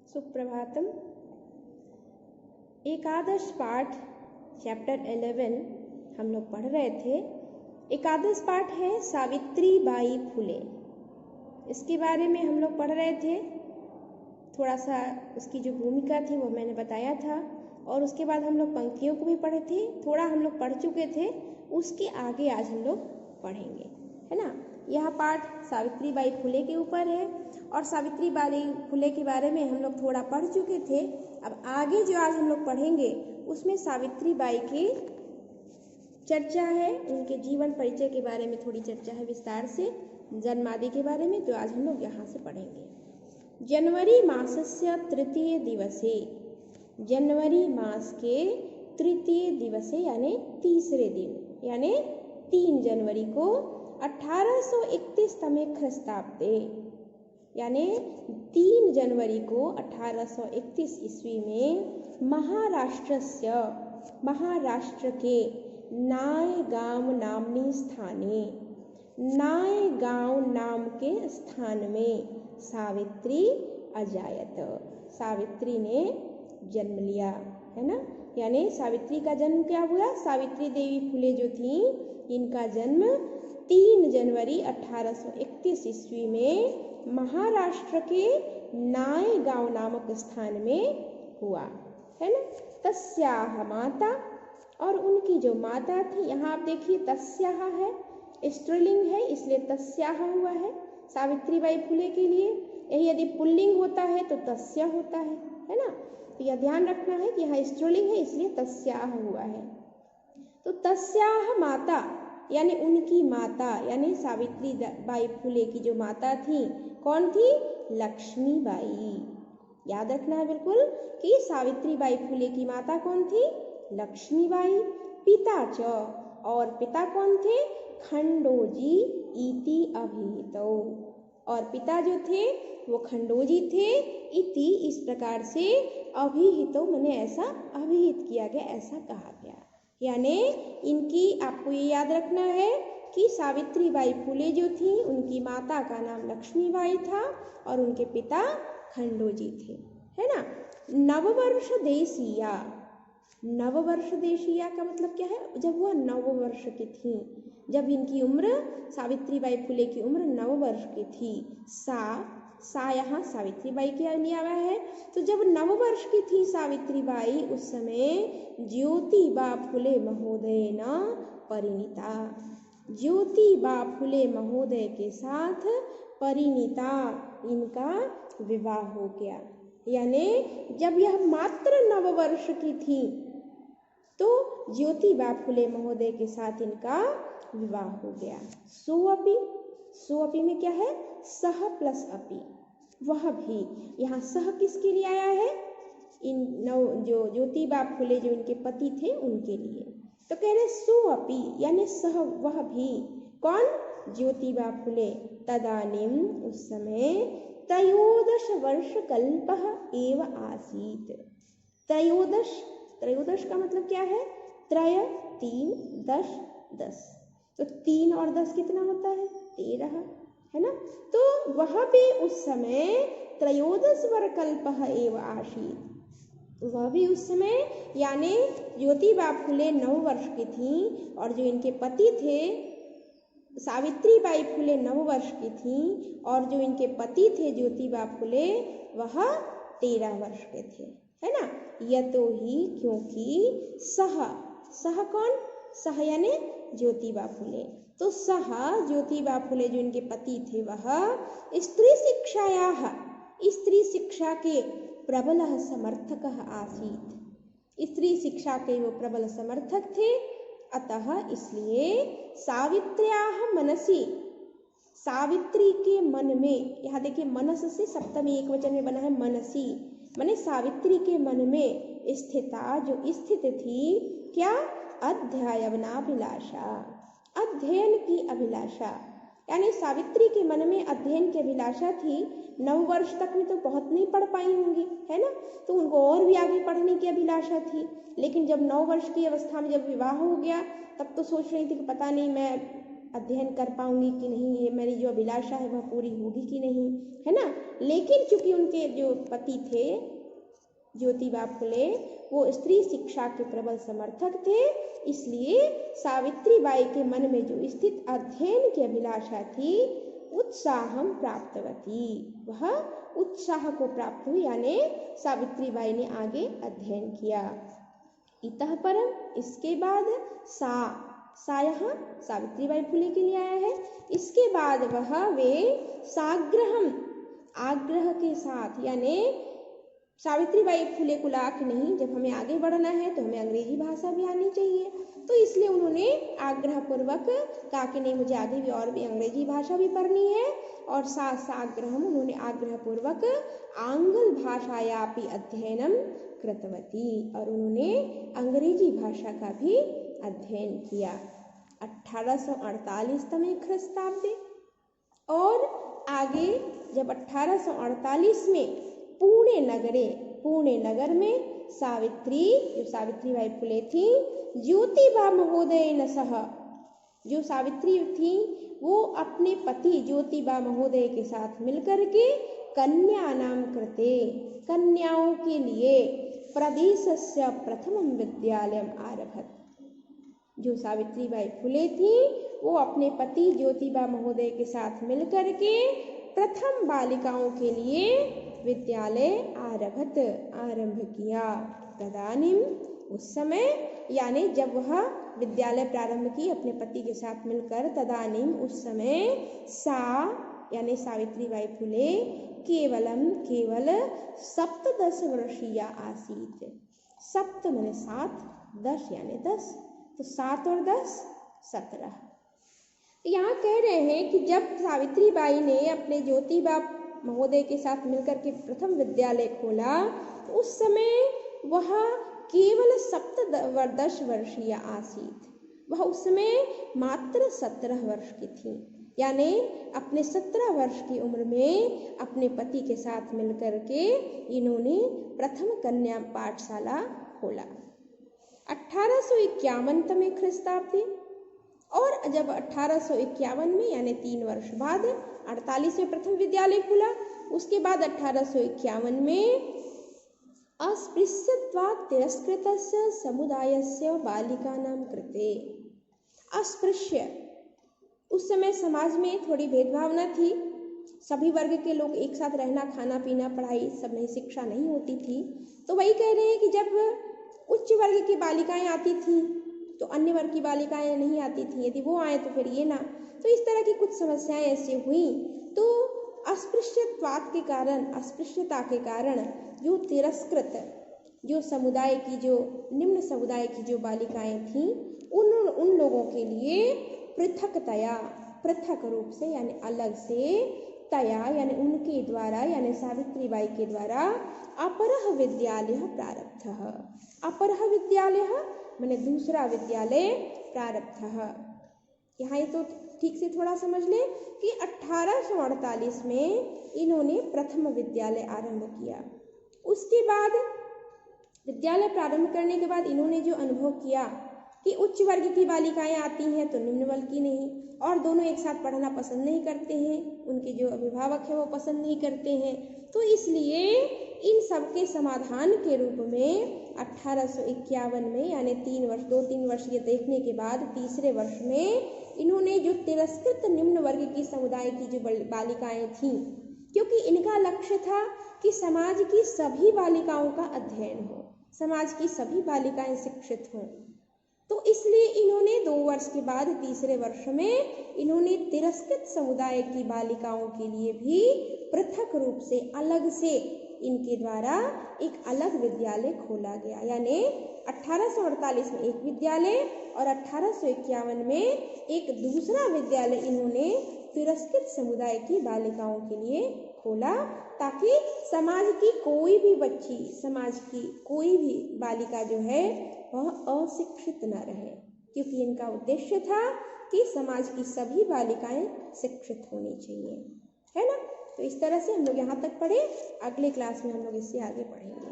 सुप्रभातम। एकादश पाठ चैप्टर 11 हम लोग पढ़ रहे थे। एकादश पाठ है सावित्री बाई फुले। इसके बारे में हम लोग पढ़ रहे थे। थोड़ा सा उसकी जो भूमिका थी वो मैंने बताया था, और उसके बाद हम लोग पंक्तियों को भी पढ़े थे। थोड़ा हम लोग पढ़ चुके थे, उसके आगे आज हम लोग पढ़ेंगे, है ना। यह पाठ सावित्री बाई फुले के ऊपर है, और सावित्री बाई फुले के बारे में हम लोग थोड़ा पढ़ चुके थे। अब आगे जो आज हम लोग पढ़ेंगे उसमें सावित्री बाई की चर्चा है, उनके जीवन परिचय के बारे में थोड़ी चर्चा है विस्तार से, जन्म आदि के बारे में। तो आज हम लोग यहाँ से पढ़ेंगे। जनवरी मासस्य तृतीय दिवसे, जनवरी मास के तृतीय दिवसे यानी तीसरे दिन, यानी 3 जनवरी को 1831 तमे ख्रिस्ताब्दे, यानी 3 जनवरी को 1831 ईस्वी में महाराष्ट्र के नायगांव नामनी स्थाने, नायगांव नाम के स्थान में सावित्री अजायत, सावित्री ने जन्म लिया, है ना। यानी सावित्री का जन्म क्या हुआ? सावित्री देवी फुले जो थी, इनका जन्म 3 जनवरी 1831 ईस्वी में महाराष्ट्र के नायगांव नामक स्थान में हुआ, है ना। तस्याह माता, और उनकी जो माता थी, यहाँ आप देखिए तस्याह है, स्त्रीलिंग है, इसलिए तस्याह हुआ है सावित्री बाई फुले के लिए। यही यदि पुल्लिंग होता है तो तस्या होता है ना। तो यह ध्यान रखना है कि यहाँ स्त्रीलिंग है, इसलिए तस्याह हुआ है। तो तस्याह माता यानी उनकी माता, यानी सावित्री बाई फुले की जो माता थी, कौन थी? लक्ष्मीबाई। याद रखना है बिल्कुल कि सावित्री बाई फुले की माता कौन थी? लक्ष्मीबाई। पिता च, और पिता कौन थे? खंडोजी इति अभिहितौ, और पिता जो थे वो खंडोजी थे। इति इस प्रकार से, अभिहितौ मैंने ऐसा अभिहित किया गया, ऐसा कहा गया। यानी इनकी आपको ये याद रखना है कि सावित्री बाई फुले जो थी, उनकी माता का नाम लक्ष्मीबाई था और उनके पिता खंडोजी थे, है ना। नववर्ष देशीया, नववर्ष देशीया का मतलब क्या है? जब वह 9 वर्ष की थी, जब इनकी उम्र, सावित्री बाई फुले की उम्र 9 वर्ष की थी। सा यहाँ सावित्री बाई के लिए आया है। तो जब 9 वर्ष की थी सावित्री बाई, उस समय ज्योतिबा फुले महोदय न परिणीता, ज्योतिबा फुले महोदय के साथ परिणीता, इनका विवाह हो गया। यानी जब यह मात्र 9 वर्ष की थी तो ज्योतिबा फुले महोदय के साथ इनका विवाह हो गया। सोअपि में क्या है? सह प्लस अपि, वह भी। यहाँ सह किसके लिए आया है? इन जो ज्योतिबा फुले जो इनके पति थे उनके लिए। तो कह रहे सोअपि यानी सह, वह भी। कौन? ज्योतिबा फुले। तदानीम उस समय 13 वर्ष कल्पः एव आसीत्। त्रयोदश का मतलब क्या है? 3, 10, 10। तो 3 और 10 कितना होता है? 13, है ना। तो वह भी उस समय 13 वर्षकल्पः एव आसीत्, वह भी उस समय, यानी ज्योतिबा फुले 9 वर्ष की थी, और जो इनके पति थे सावित्री बाई फुले 9 वर्ष की थी, और जो इनके पति थे ज्योतिबा फुले, वह 13 वर्ष के थे, है ना। यतो ही, क्योंकि सह कौन? सह यानी ज्योतिबा फुले। तो सह ज्योतिबा फुले जो इनके पति थे, वह स्त्री शिक्षा के प्रबल समर्थक आसीत्, स्त्री शिक्षा के वो प्रबल समर्थक थे। अतः इसलिए सावित्र्याः मनसि, सावित्री के मन में, यहाँ देखिए मनस से सप्तमी एकवचन में बना है मनसी, माने सावित्री के मन में स्थिता, जो स्थित थी, क्या? अध्ययनाभिलाषा, अध्ययन की अभिलाषा। यानी सावित्री के मन में अध्ययन की अभिलाषा थी। 9 वर्ष तक में तो बहुत नहीं पढ़ पाई होंगी, है ना। तो उनको और भी आगे पढ़ने की अभिलाषा थी। लेकिन जब 9 वर्ष की अवस्था में जब विवाह हो गया, तब तो सोच रही थी कि पता नहीं मैं अध्ययन कर पाऊंगी कि नहीं, ये मेरी जो अभिलाषा है वह पूरी होगी कि नहीं, है ना। लेकिन चूंकि उनके जो पति थे ज्योतिबा फुले वो स्त्री शिक्षा के प्रबल समर्थक थे, इसलिए सावित्री बाई के मन में जो स्थित अध्ययन की अभिलाषा थी उत्साहम प्राप्तवती, वह उत्साह को प्राप्त हुई, यानी सावित्री बाई ने आगे अध्ययन किया। इतः परम, इसके बाद सा यहाँ सावित्री बाई फुले के लिए आया है। इसके बाद वे साग्रहम, आग्रह के साथ, यानी सावित्री बाई फुले को लाख नहीं, जब हमें आगे बढ़ना है तो हमें अंग्रेजी भाषा भी आनी चाहिए, तो इसलिए उन्होंने आग्रह पूर्वक कहा कि नहीं, मुझे आगे भी और भी अंग्रेजी भाषा भी पढ़नी है, और साग्रहम, उन्होंने आग्रह पूर्वक आंग्ल भाषायापि अध्ययनम कृतवती, और उन्होंने अंग्रेजी भाषा का भी अध्ययन किया। 1848 तमे ख्रिस्ताब्दे, और आगे जब 1848 में पुणे नगर में सावित्री बाई फुले थी ज्योतिबा महोदय न सह, जो सावित्री थी वो अपने पति ज्योतिबा महोदय के साथ मिलकर के कन्यानाम कृते, कन्याओं के लिए प्रदेशस्य प्रथमं विद्यालयम आरभत। जो सावित्री बाई फुले थी वो अपने पति ज्योतिबा महोदय के साथ मिलकर के प्रथम बालिकाओं के लिए विद्यालय आरंभ किया। तदानीम, उस समय, यानी जब वह विद्यालय प्रारंभ की अपने पति के साथ मिलकर, तदानीम उस समय यानी सावित्री बाई फुले केवल 17 वर्षीय आसीत। सप्त माने 7, 10 यानी 10, तो 7 और 10 17। यहाँ कह रहे हैं कि जब सावित्री बाई ने अपने ज्योतिबा महोदय के साथ मिलकर के प्रथम विद्यालय खोला, उस समय वह केवल 17 वर्षीय आसीत, वह उस समय मात्र 17 वर्ष की थी, यानी अपने 17 वर्ष की उम्र में अपने पति के साथ मिलकर के इन्होंने प्रथम कन्या पाठशाला खोला। 1851 तमे ख्रिस्ताब्दे, और जब 1851 में, यानी 3 वर्ष बाद, 48 में प्रथम विद्यालय खुला, उसके बाद 1851 में अस्पृश्यत्वात् तिरस्कृतस्य समुदायस्य बालिकानां कृते, अस्पृश्य, उस समय समाज में थोड़ी भेदभावना थी, सभी वर्ग के लोग एक साथ रहना, खाना पीना, पढ़ाई सब में शिक्षा नहीं होती थी, तो वही कह रहे हैं कि जब उच्च वर्ग की बालिकाएं आती थी तो अन्य वर्ग की बालिकाएं नहीं आती थी, यदि वो आए तो फिर ये ना, तो इस तरह की कुछ समस्याएं ऐसी हुई। तो अस्पृश्यत्वाद के कारण, अस्पृश्यता के कारण जो तिरस्कृत, जो समुदाय की, जो निम्न समुदाय की जो बालिकाएं थीं, उन लोगों के लिए पृथक रूप से, यानी अलग से, यानी उनके द्वारा, यानी सावित्री बाई के द्वारा अपरः विद्यालय प्रारब्धः, अपरः विद्यालय माने दूसरा विद्यालय प्रारब्धः। यहाँ ये तो ठीक से थोड़ा समझ ले कि 1848 में इन्होंने प्रथम विद्यालय आरंभ किया। उसके बाद विद्यालय प्रारंभ करने के बाद इन्होंने जो अनुभव किया कि उच्च वर्ग की बालिकाएं आती हैं तो निम्न वर्ग की नहीं, और दोनों एक साथ पढ़ना पसंद नहीं करते हैं, उनके जो अभिभावक हैं वो पसंद नहीं करते हैं, तो इसलिए इन सब के समाधान के रूप में 1851 में, यानी 2-3 वर्ष ये देखने के बाद तीसरे वर्ष में इन्होंने जो तिरस्कृत निम्न वर्ग की समुदाय की जो बालिकाएं थीं, क्योंकि इनका लक्ष्य था कि समाज की सभी बालिकाओं का अध्ययन हो, समाज की सभी बालिकाएं शिक्षित हों, तो इसलिए इन्होंने 2 वर्ष के बाद तीसरे वर्ष में इन्होंने तिरस्कृत समुदाय की बालिकाओं के लिए भी पृथक रूप से, अलग से, इनके द्वारा एक अलग विद्यालय खोला गया। यानी 1848 में एक विद्यालय और 1851 में एक दूसरा विद्यालय इन्होंने तिरस्कृत समुदाय की बालिकाओं के लिए खोला, ताकि समाज की कोई भी बच्ची, समाज की कोई भी बालिका जो है वह अशिक्षित न रहे, क्योंकि इनका उद्देश्य था कि समाज की सभी बालिकाएं शिक्षित होनी चाहिए, है ना। तो इस तरह से हम लोग यहाँ तक पढ़े, अगले क्लास में हम लोग इससे आगे पढ़ेंगे।